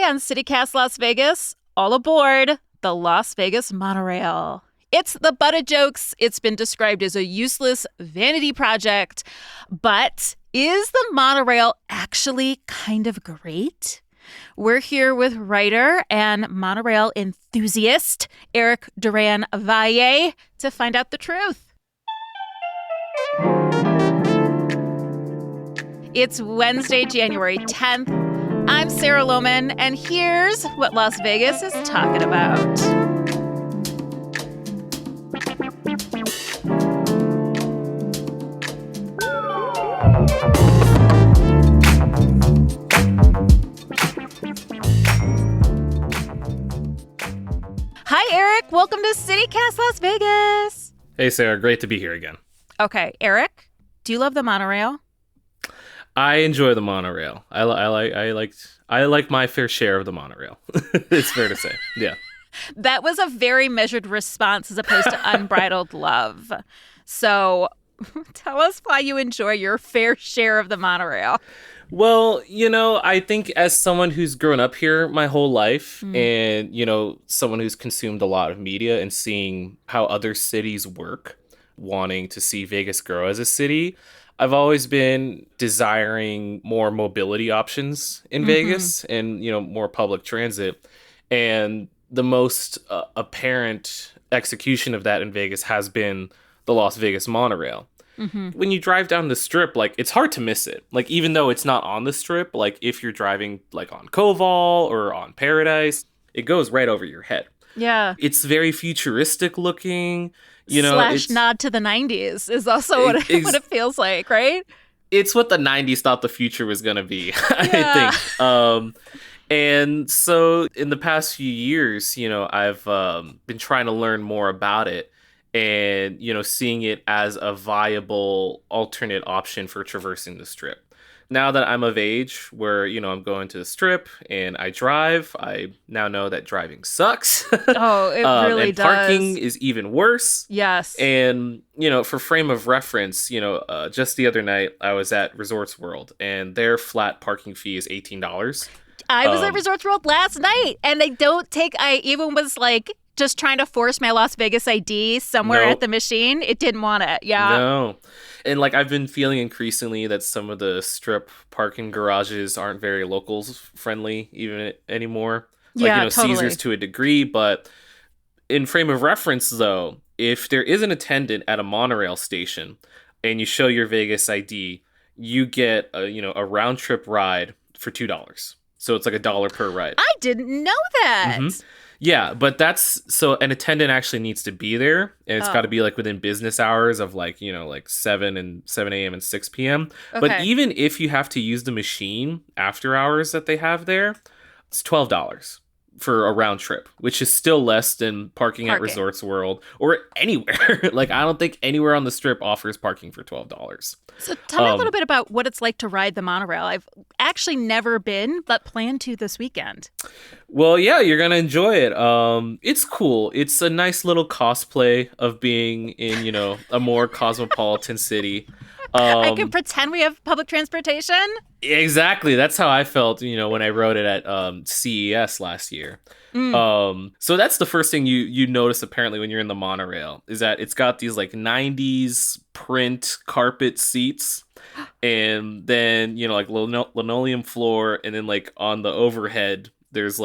Today on CityCast Las Vegas, all aboard the Las Vegas Monorail. It's the butt of jokes. It's been described as a useless vanity project. But is the monorail actually kind of great? We're here with writer and monorail enthusiast Eric Duran-Valle to find out the truth. It's Wednesday, January 10th. I'm Sarah Lohman, and here's what Las Vegas is talking about. Hi, Eric. Welcome to CityCast Las Vegas. Hey, Sarah. Great to be here again. Okay, Eric, do you love the monorail? I enjoy the monorail. I like my fair share of the monorail. It's fair to say. Yeah. That was a very measured response as opposed to unbridled love. So tell us why you enjoy your fair share of the monorail. Well, I think as someone who's grown up here my whole life and, someone who's consumed a lot of media and seeing how other cities work, wanting to see Vegas grow as a city, I've always been desiring more mobility options in Vegas and, more public transit. And the most apparent execution of that in Vegas has been the Las Vegas Monorail. When you drive down the strip, it's hard to miss it. Even though it's not on the strip, if you're driving on Koval or on Paradise, it goes right over your head. Yeah. It's very futuristic looking. Slash nod to the 90s is also what it feels like, right? It's what the 90s thought the future was going to be, I think. And so in the past few years, I've been trying to learn more about it and, seeing it as a viable alternate option for traversing the strip. Now that I'm of age where, I'm going to the strip and I drive, I now know that driving sucks. Oh, it really and does. Parking is even worse. Yes. And, for frame of reference, just the other night I was at Resorts World and their flat parking fee is $18. I was at Resorts World last night and I even was just trying to force my Las Vegas ID somewhere at the machine. It didn't want it. Yeah. No. And I've been feeling increasingly that some of the strip parking garages aren't very locals friendly even anymore. Totally. Caesars to a degree, but in frame of reference though, if there is an attendant at a monorail station and you show your Vegas ID, you get a round trip ride for $2. So it's $1 per ride. I didn't know that. Yeah, but so an attendant actually needs to be there, and it's got to be within business hours of 7 a.m. and 6 p.m. Okay. But even if you have to use the machine after hours that they have there, it's $12 for a round trip, which is still less than parking at Resorts World or anywhere. I don't think anywhere on the strip offers parking for $12. So tell me a little bit about what it's like to ride the monorail. I've actually never been, but plan to this weekend. Well, yeah, you're going to enjoy it. It's cool. It's a nice little cosplay of being in, a more cosmopolitan city. I can pretend we have public transportation. Exactly. That's how I felt, when I rode it at CES last year. So that's the first thing you notice apparently when you're in the monorail is that it's got these 90s print carpet seats and then, linoleum floor. And then on the overhead, there's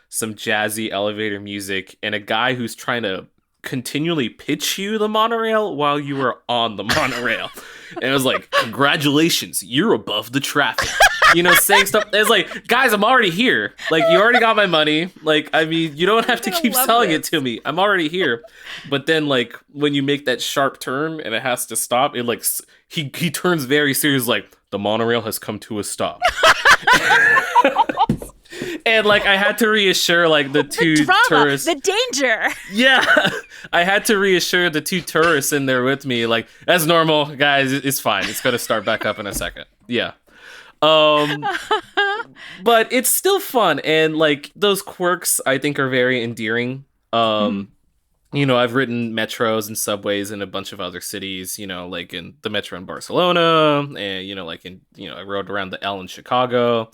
some jazzy elevator music and a guy who's trying to continually pitch you the monorail while you were on the monorail. And it was congratulations, you're above the traffic. Saying stuff. It's guys, I'm already here. You already got my money. You don't have to keep selling it to me. I'm already here. But then, when you make that sharp turn and it has to stop, it he turns very serious. The monorail has come to a stop. And I had to reassure the two tourists. The danger. Yeah. I had to reassure the two tourists in there with me, that's normal, guys, it's fine. It's gonna start back up in a second. Yeah. But it's still fun and those quirks I think are very endearing. I've ridden metros and subways in a bunch of other cities, in the metro in Barcelona and, I rode around the L in Chicago.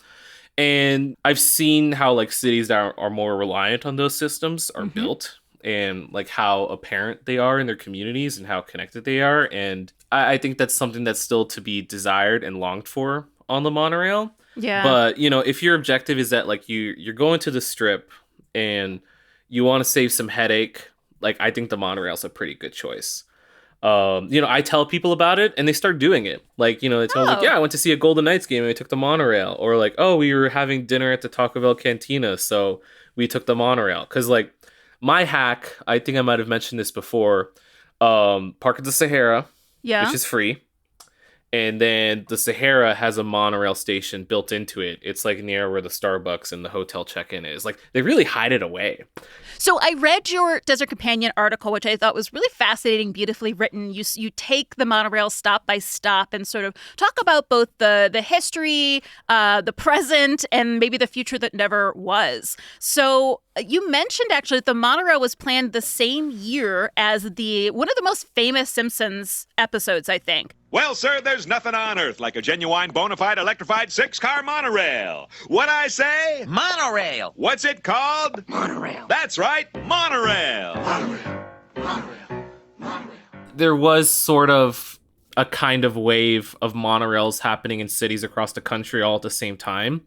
And I've seen how like cities that are more reliant on those systems are built, and like how apparent they are in their communities and how connected they are. And I think that's something that's still to be desired and longed for on the monorail. Yeah. But, you know, if your objective is that like you're going to the Strip and you want to save some headache, like I think the monorail's a pretty good choice. You know, I tell people about it and they start doing it. Like, you know, they tell me like, yeah, I went to see a Golden Knights game and I took the monorail. Or like, oh, we were having dinner at the Taco Bell Cantina, so we took the monorail. Because like my hack, I think I might have mentioned this before, park at the Sahara, which is free. And then the Sahara has a monorail station built into it. It's like near where the Starbucks and the hotel check-in is. Like they really hide it away. So I read your Desert Companion article, which I thought was really fascinating, beautifully written. You take the monorail stop by stop and sort of talk about both the history, the present, and maybe the future that never was. So you mentioned actually that the monorail was planned the same year as one of the most famous Simpsons episodes, I think. Well, sir, there's nothing on earth like a genuine, bona fide, electrified 6-car monorail. What I say? Monorail. What's it called? Monorail. That's right, monorail. Monorail. There was sort of a kind of wave of monorails happening in cities across the country all at the same time,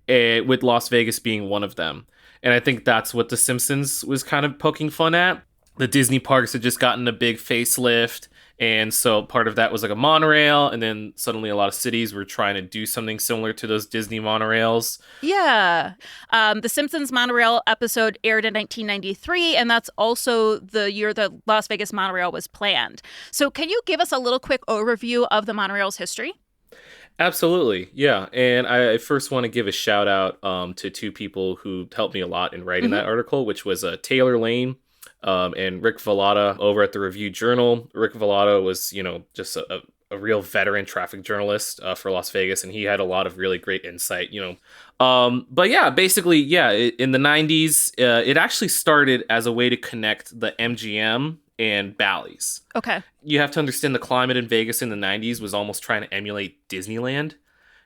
with Las Vegas being one of them. And I think that's what The Simpsons was kind of poking fun at. The Disney parks had just gotten a big facelift. And so part of that was like a monorail. And then suddenly a lot of cities were trying to do something similar to those Disney monorails. Yeah. The Simpsons monorail episode aired in 1993. And that's also the year the Las Vegas monorail was planned. So can you give us a little quick overview of the monorail's history? Absolutely. Yeah. And I first want to give a shout out to two people who helped me a lot in writing that article, which was Taylor Lane and Rick Vallata over at the Review Journal. Rick Vallata was, you know, just a real veteran traffic journalist for Las Vegas, and he had a lot of really great insight, you know. But yeah, basically, yeah, in the 90s, it actually started as a way to connect the MGM and Bally's. Okay. You have to understand the climate in Vegas in the 90s was almost trying to emulate Disneyland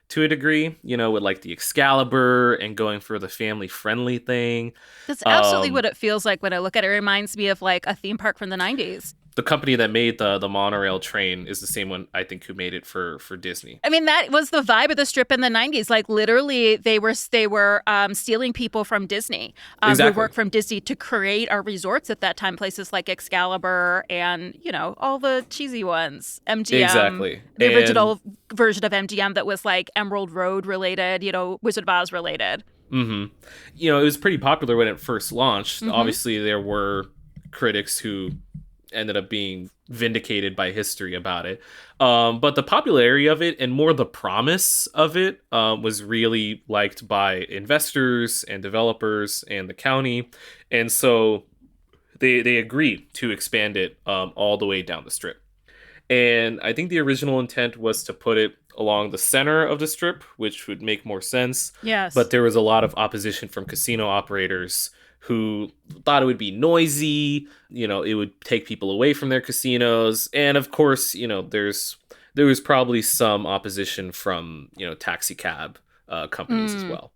to a degree, you know, with like the Excalibur and going for the family-friendly thing. That's absolutely what it feels like when I look at it. It reminds me of like a theme park from the 90s. The company that made the monorail train is the same one, I think, who made it for Disney. I mean, that was the vibe of the Strip in the 90s. Like, literally, they were stealing people from Disney, Exactly. who worked from Disney to create our resorts at that time, places like Excalibur and, you know, all the cheesy ones. MGM. Exactly. The original version of MGM that was, like, Emerald Road related, you know, Wizard of Oz related. Mm-hmm. You know, it was pretty popular when it first launched. Obviously, there were critics who ended up being vindicated by history about it. But the popularity of it and more the promise of it was really liked by investors and developers and the county. And so they agreed to expand it all the way down the Strip. And I think the original intent was to put it along the center of the Strip, which would make more sense. Yes. But there was a lot of opposition from casino operators who thought it would be noisy, you know, it would take people away from their casinos. And of course, you know, there was probably some opposition from, you know, taxi cab companies as well.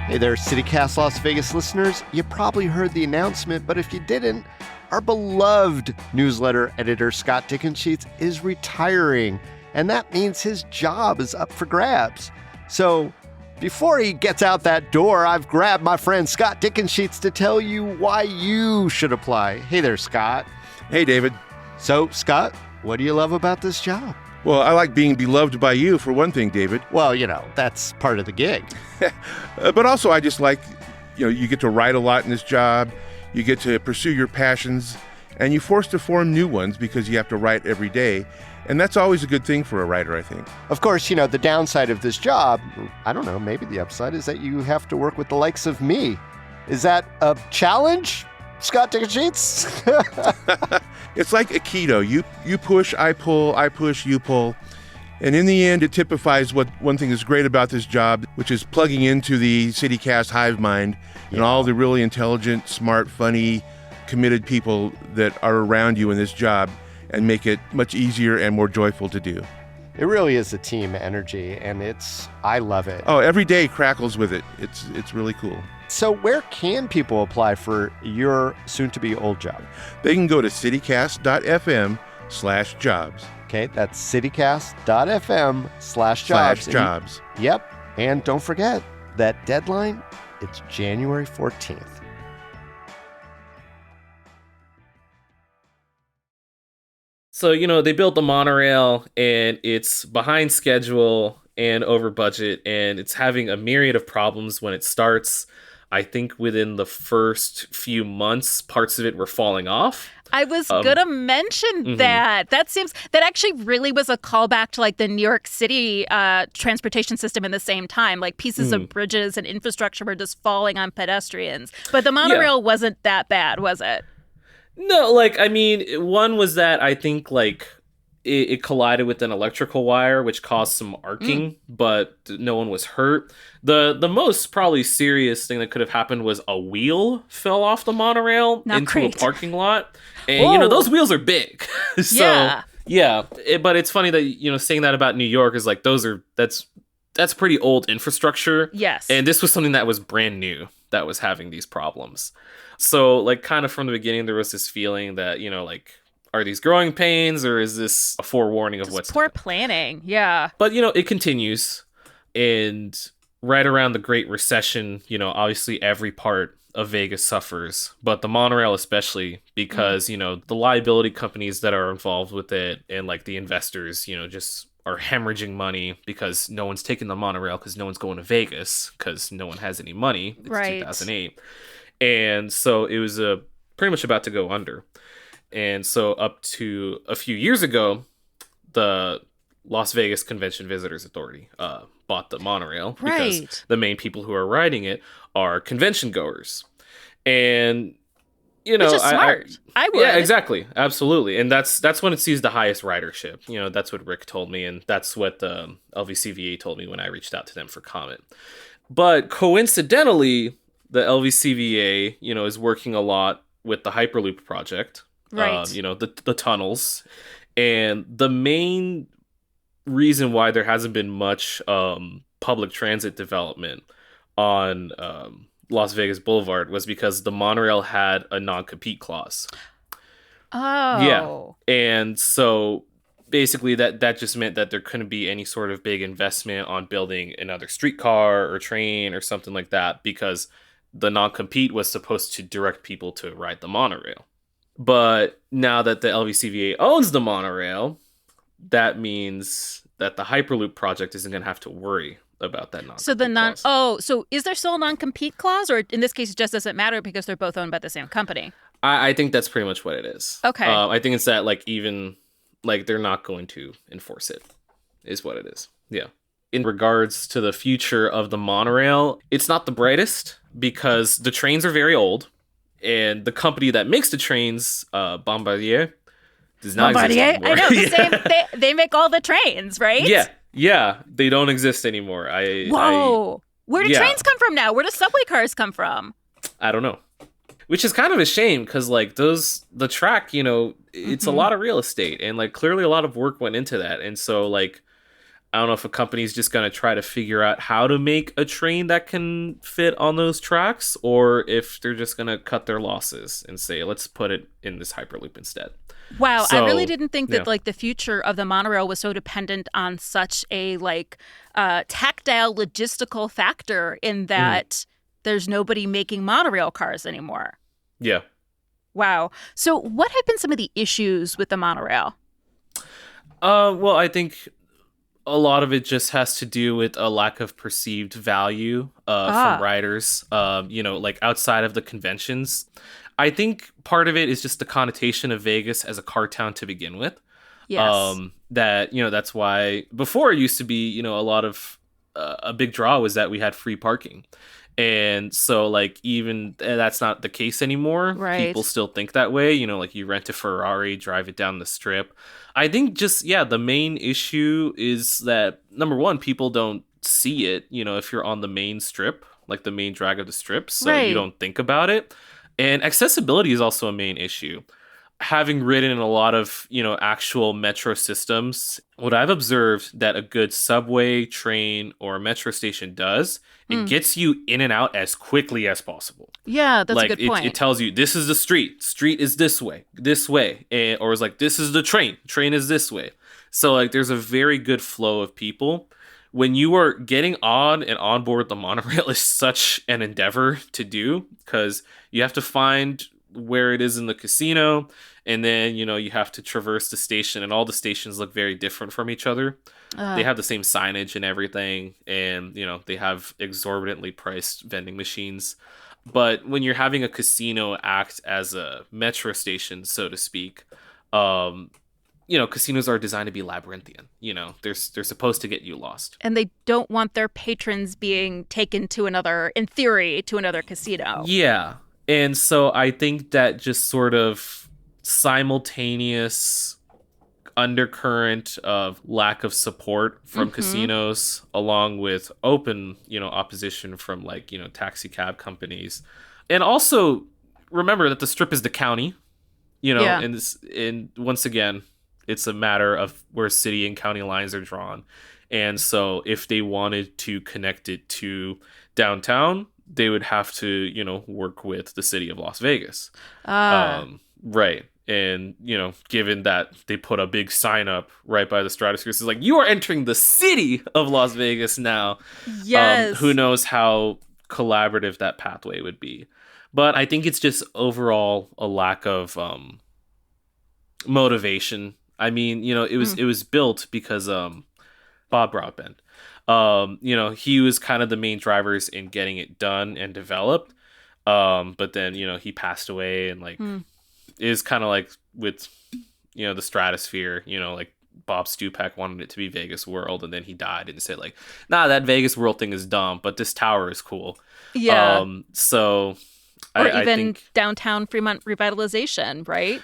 Hey there, CityCast Las Vegas listeners. You probably heard the announcement, but if you didn't, our beloved newsletter editor, Scott Dickensheets, is retiring, and that means his job is up for grabs. So before he gets out that door, I've grabbed my friend Scott Dickensheets to tell you why you should apply. Hey there, Scott. Hey, David. So, Scott, what do you love about this job? Well, I like being beloved by you, for one thing, David. Well, you know, that's part of the gig. But also, I just like, you know, you get to write a lot in this job. You get to pursue your passions, and you're forced to form new ones because you have to write every day. And that's always a good thing for a writer, I think. Of course, you know, the downside of this job, I don't know, maybe the upside is that you have to work with the likes of me. Is that a challenge, Scott Dickensheets? It's like Aikido. You push, I pull, I push, you pull. And in the end, it typifies what one thing is great about this job, which is plugging into the CityCast hive mind and all the really intelligent, smart, funny, committed people that are around you in this job and make it much easier and more joyful to do. It really is a team energy, and I love it. Oh, every day crackles with it. It's really cool. So where can people apply for your soon-to-be old job? They can go to citycast.fm/jobs. Okay, that's citycast.fm/jobs. /jobs. Yep, and don't forget that deadline, it's January 14th. So, they built the monorail and it's behind schedule and over budget, and it's having a myriad of problems when it starts. I think within the first few months, parts of it were falling off. I was gonna mention that. That actually really was a callback to like the New York City transportation system in the same time. Like pieces of bridges and infrastructure were just falling on pedestrians. But the monorail wasn't that bad, was it? No, one was that I think it collided with an electrical wire, which caused some arcing, but no one was hurt. The most probably serious thing that could have happened was a wheel fell off the monorail into a parking lot. And, those wheels are big. So, but it's funny that, saying that about New York is like, that's pretty old infrastructure. Yes. And this was something that was brand new that was having these problems. So, kind of from the beginning, there was this feeling that, are these growing pains or is this a forewarning of just what's poor planning? Yeah. But, it continues. And right around the Great Recession, obviously every part of Vegas suffers, but the monorail especially because, the liability companies that are involved with it and the investors, just are hemorrhaging money because no one's taking the monorail because no one's going to Vegas because no one has any money. It's 2008. And so it was pretty much about to go under. And so up to a few years ago, the Las Vegas Convention Visitors Authority bought the monorail because the main people who are riding it are convention-goers. And, which is smart. I would. Yeah, exactly. Absolutely. And that's when it sees the highest ridership. That's what Rick told me, and that's what the LVCVA told me when I reached out to them for comment. But coincidentally, the LVCVA, is working a lot with the Hyperloop project. Right. The tunnels. And the main reason why there hasn't been much public transit development on Las Vegas Boulevard was because the monorail had a non-compete clause. Oh. Yeah. And so basically that just meant that there couldn't be any sort of big investment on building another streetcar or train or something like that because the non-compete was supposed to direct people to ride the monorail. But now that the LVCVA owns the monorail, that means that the Hyperloop project isn't going to have to worry about that non-compete clause. So is there still a non-compete clause, or in this case it just doesn't matter because they're both owned by the same company? I think that's pretty much what it is. Okay. I think it's that they're not going to enforce it is what it is. Yeah. In regards to the future of the monorail, it's not the brightest because the trains are very old. And the company that makes the trains, Bombardier, does not exist anymore. I know. They make all the trains, right? Yeah. They don't exist anymore. Where do trains come from now? Where do subway cars come from? I don't know. Which is kind of a shame because the track, it's a lot of real estate and clearly a lot of work went into that. And so I don't know if a company's just going to try to figure out how to make a train that can fit on those tracks, or if they're just going to cut their losses and say, let's put it in this Hyperloop instead. Wow, I really didn't think that the future of the monorail was so dependent on such a tactile logistical factor in that there's nobody making monorail cars anymore. Yeah. Wow. So what have been some of the issues with the monorail? Well, I think a lot of it just has to do with a lack of perceived value from riders, outside of the conventions. I think part of it is just the connotation of Vegas as a car town to begin with. Yes. That's why before it used to be, a lot of a big draw was that we had free parking. And so, like, even that's not the case anymore. Right. People still think that way. You know, like, you rent a Ferrari, drive it down the strip. I think just, the main issue is that, number one, people don't see it, you know, if you're on the main strip, like the main drag of the strip. So Right. you don't think about it. And accessibility is also a main issue. Having ridden in a lot of, you know, actual metro systems, what I've observed that a good subway, train, or metro station does, it gets you in and out as quickly as possible. Yeah, that's like, a good point. It tells you, this is the street is this way, or it's like, this is the train is this way. So, like, there's a very good flow of people. When you are getting on and on board the monorail is such an endeavor to do, because you have to find where it is in the casino, and then, you know, you have to traverse the station, and all the stations look very different from each other. They have the same signage and everything, and, you know, they have exorbitantly priced vending machines. But when you're having a casino act as a metro station, so to speak, you know, casinos are designed to be labyrinthian. You know, they're supposed to get you lost. And they don't want their patrons being taken to another, in theory, to another casino. Yeah. And so I think that just sort of simultaneous undercurrent of lack of support from casinos, along with open, you know, opposition from, like, you know, taxi cab companies. And also remember that the strip is the county, you know, and once again, it's a matter of where city and county lines are drawn. And so if they wanted to connect it to downtown, they would have to, you know, work with the city of Las Vegas. Right. And, you know, given that they put a big sign up right by the Stratosphere, it's like, you are entering the city of Las Vegas now. Yes. Who knows how collaborative that pathway would be. But I think it's just overall a lack of motivation. I mean, you know, it was built because Bob Broadbent, you know, he was kind of the main drivers in getting it done and developed. But then, you know, he passed away, and, like, is kind of like with, you know, the Stratosphere, you know, like, Bob Stupak wanted it to be Vegas World, and then he died and said, like, nah, that Vegas World thing is dumb, but this tower is cool. Yeah. So or I even think downtown Fremont revitalization, right?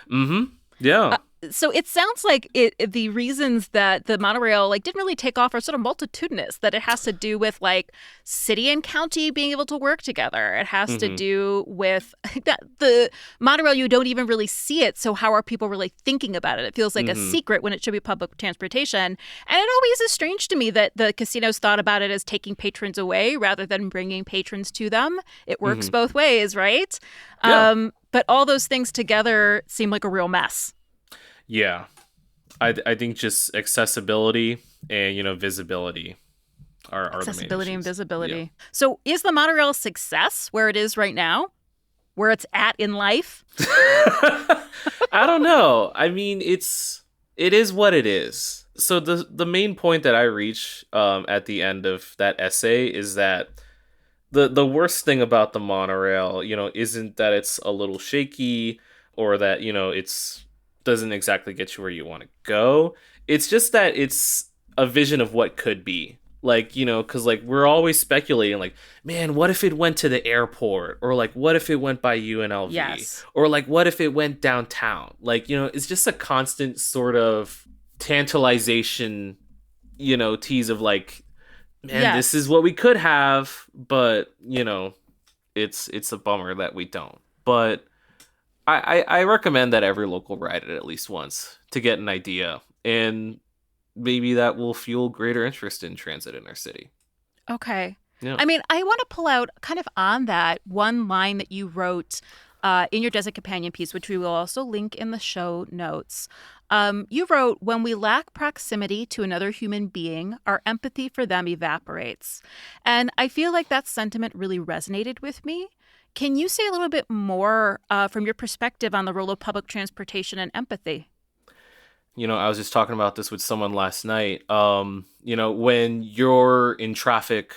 Yeah. So it sounds like the reasons that the monorail, like, didn't really take off are sort of multitudinous, that it has to do with, like, city and county being able to work together. It has to do with that the monorail, you don't even really see it. So how are people really thinking about it? It feels like a secret when it should be public transportation. And it always is strange to me that the casinos thought about it as taking patrons away rather than bringing patrons to them. It works both ways, right? Yeah. But all those things together seem like a real mess. Yeah, I think just accessibility and, you know, visibility are the main Accessibility and issues. visibility. Yeah. So is the monorail a success where it is right now? Where it's at in life? I don't know. I mean, it is what it is. So the main point that I reach at the end of that essay is that the worst thing about the monorail, you know, isn't that it's a little shaky, or that, you know, it's doesn't exactly get you where you want to go. It's just that it's a vision of what could be. Like, you know, because, like, we're always speculating, like, man, what if it went to the airport? Or, like, what if it went by UNLV? Yes. Or, like, what if it went downtown? Like, you know, it's just a constant sort of tantalization, you know, tease of, like, man, this is what we could have, but, you know, it's a bummer that we don't. But I recommend that every local ride it at least once to get an idea, and maybe that will fuel greater interest in transit in our city. Okay. Yeah. I mean, I want to pull out kind of on that one line that you wrote in your Desert Companion piece, which we will also link in the show notes. You wrote, when we lack proximity to another human being, our empathy for them evaporates. And I feel like that sentiment really resonated with me. Can you say a little bit more from your perspective on the role of public transportation and empathy? You know, I was just talking about this with someone last night. You know, when you're in traffic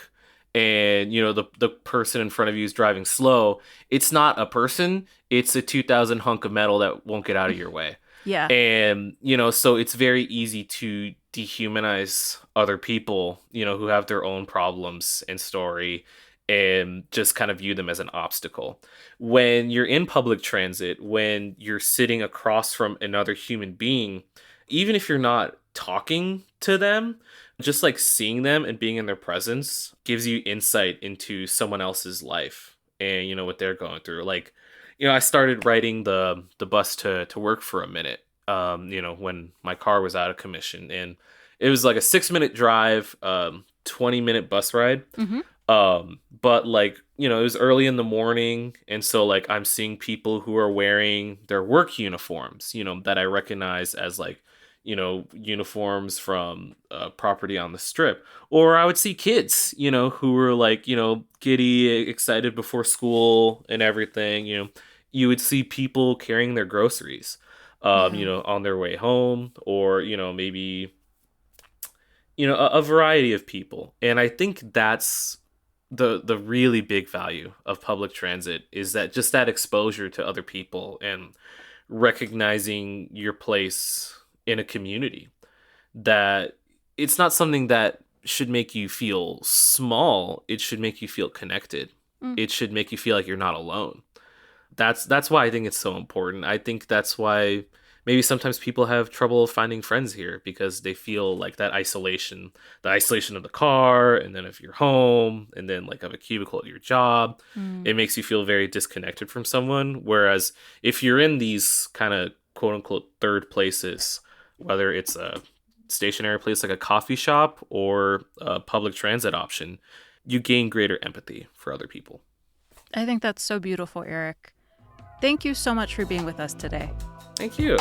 and, you know, the person in front of you is driving slow, it's not a person, it's a 2000 hunk of metal that won't get out of your way. Yeah. And, you know, so it's very easy to dehumanize other people, who have their own problems and story, and just kind of view them as an obstacle. When you're in public transit, when you're sitting across from another human being, even if you're not talking to them, just like seeing them and being in their presence gives you insight into someone else's life and, what they're going through. Like, I started riding the bus to work for a minute, when my car was out of commission. And it was like a 6-minute drive, 20-minute bus ride. Mm-hmm. But like, it was early in the morning. And so like, I'm seeing people who are wearing their work uniforms, that I recognize as like, uniforms from property on the strip. Or I would see kids, who were like, giddy, excited before school and everything. You would see people carrying their groceries, on their way home, or, maybe, a variety of people. And I think that's the really big value of public transit, is that just that exposure to other people and recognizing your place in a community, that it's not something that should make you feel small. It should make you feel connected. It should make you feel like you're not alone. That's why I think it's so important. I think that's why maybe sometimes people have trouble finding friends here, because they feel like that isolation, the isolation of the car, and then of your home, and then like of a cubicle at your job. It makes you feel very disconnected from someone. Whereas if you're in these kind of quote unquote third places, whether it's a stationary place like a coffee shop or a public transit option, you gain greater empathy for other people. I think that's so beautiful, Eric. Thank you so much for being with us today. Thank you.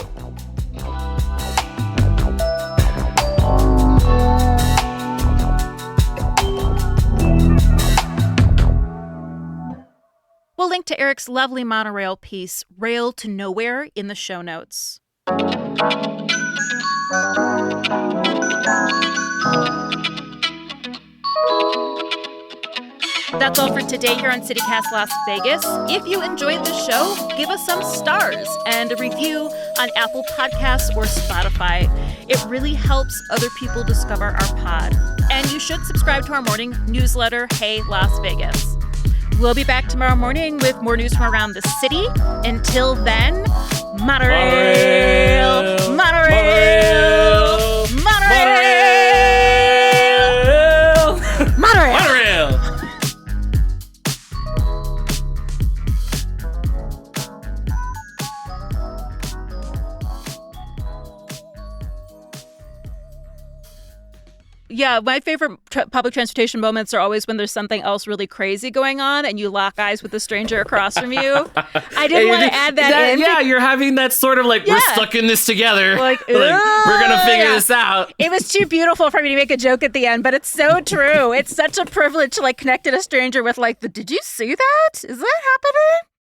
We'll link to Eric's lovely monorail piece, Rail to Nowhere, in the show notes. That's all for today here on CityCast Las Vegas. If you enjoyed the show, give us some stars and a review on Apple Podcasts or Spotify. It really helps other people discover our pod. And you should subscribe to our morning newsletter, Hey Las Vegas. We'll be back tomorrow morning with more news from around the city. Until then, monorail, monorail, monorail, monorail, monorail. Yeah, my favorite public transportation moments are always when there's something else really crazy going on and you lock eyes with a stranger across from you. I didn't want to add that in. Yeah, you're having that sort of like, we're stuck in this together. Like we're going to figure this out. It was too beautiful for me to make a joke at the end, but it's so true. It's such a privilege to like connect to a stranger with like, did you see that? Is that happening?